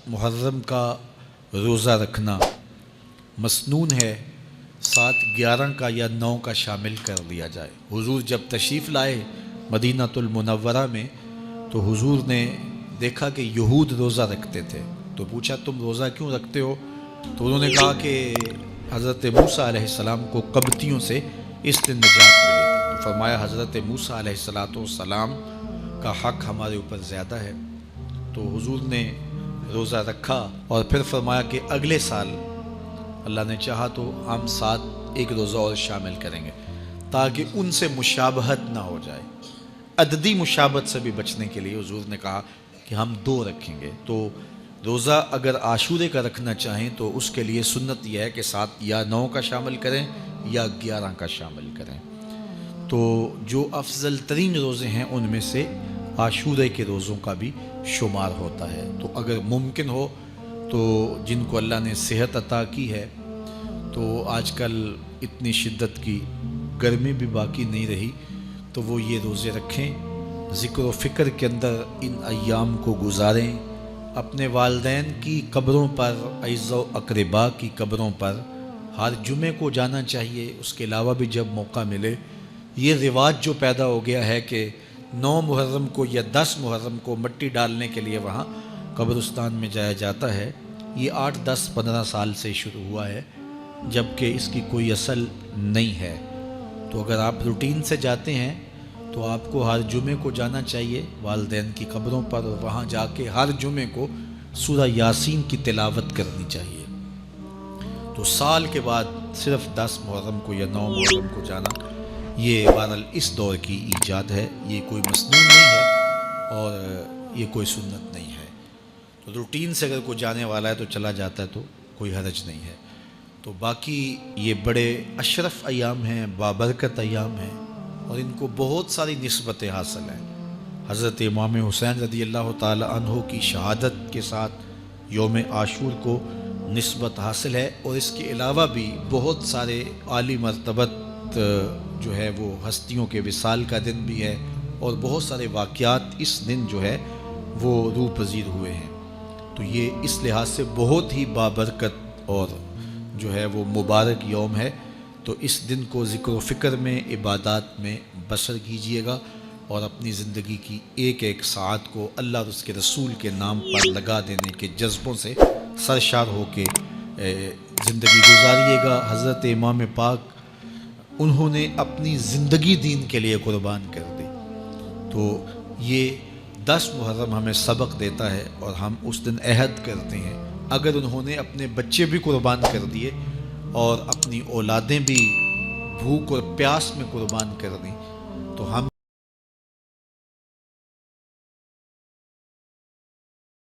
محرم کا روزہ رکھنا مسنون ہے، 7، 11 کا یا 9 کا شامل کر لیا جائے۔ حضور جب تشریف لائے مدینۃ المنورہ میں تو حضور نے دیکھا کہ یہود روزہ رکھتے تھے، تو پوچھا تم روزہ کیوں رکھتے ہو؟ تو انہوں نے کہا کہ حضرت موسیٰ علیہ السلام کو قبطیوں سے اس دن نجات ملی تھی۔ تو فرمایا حضرت موسیٰ علیہ السلام کا حق ہمارے اوپر زیادہ ہے۔ تو حضور نے روزہ رکھا اور پھر فرمایا کہ اگلے سال اللہ نے چاہا تو ہم ساتھ ایک روزہ اور شامل کریں گے، تاکہ ان سے مشابہت نہ ہو جائے۔ عددی مشابہت سے بھی بچنے کے لیے حضور نے کہا کہ ہم 2 رکھیں گے۔ تو روزہ اگر عاشورے کا رکھنا چاہیں تو اس کے لیے سنت یہ ہے کہ 7 یا 9 کا شامل کریں یا 11 کا شامل کریں۔ تو جو افضل ترین روزے ہیں ان میں سے عاشورے کے روزوں کا بھی شمار ہوتا ہے۔ تو اگر ممکن ہو تو جن کو اللہ نے صحت عطا کی ہے، تو آج کل اتنی شدت کی گرمی بھی باقی نہیں رہی، تو وہ یہ روزے رکھیں، ذکر و فکر کے اندر ان ایام کو گزاریں، اپنے والدین کی قبروں پر، اعزاء و اقرباء کی قبروں پر ہر جمعے کو جانا چاہیے۔ اس کے علاوہ بھی جب موقع ملے، یہ رواج جو پیدا ہو گیا ہے کہ 9 محرم کو یا 10 محرم کو مٹی ڈالنے کے لیے وہاں قبرستان میں جایا جاتا ہے، یہ 8، 10، 15 سال سے شروع ہوا ہے، جبکہ اس کی کوئی اصل نہیں ہے۔ تو اگر آپ روٹین سے جاتے ہیں تو آپ کو ہر جمعے کو جانا چاہیے والدین کی قبروں پر، اور وہاں جا کے ہر جمعے کو سورہ یاسین کی تلاوت کرنی چاہیے۔ تو سال کے بعد صرف 10 محرم کو یا 9 محرم کو جانا، یہ بہرحال اس دور کی ایجاد ہے، یہ کوئی مسنون نہیں ہے اور یہ کوئی سنت نہیں ہے۔ تو روٹین سے اگر کوئی جانے والا ہے تو چلا جاتا ہے تو کوئی حرج نہیں ہے۔ تو باقی یہ بڑے اشرف ایام ہیں، بابرکت ایام ہیں، اور ان کو بہت ساری نسبتیں حاصل ہیں۔ حضرت امام حسین رضی اللہ تعالی عنہ کی شہادت کے ساتھ یوم عاشور کو نسبت حاصل ہے، اور اس کے علاوہ بھی بہت سارے عالی مرتبت جو ہے وہ ہستیوں کے وصال کا دن بھی ہے، اور بہت سارے واقعات اس دن جو ہے وہ روح پذیر ہوئے ہیں۔ تو یہ اس لحاظ سے بہت ہی بابرکت اور جو ہے وہ مبارک یوم ہے۔ تو اس دن کو ذکر و فکر میں، عبادات میں بسر کیجئے گا، اور اپنی زندگی کی ایک ایک ساعت کو اللہ اور اس کے رسول کے نام پر لگا دینے کے جذبوں سے سرشار ہو کے زندگی گزاریے گا۔ حضرت امام پاک انہوں نے اپنی زندگی دین کے لیے قربان کر دی۔ تو یہ 10 محرم ہمیں سبق دیتا ہے، اور ہم اس دن عہد کرتے ہیں اگر انہوں نے اپنے بچے بھی قربان کر دیے اور اپنی اولادیں بھی بھوک اور پیاس میں قربان کر دیں تو ہم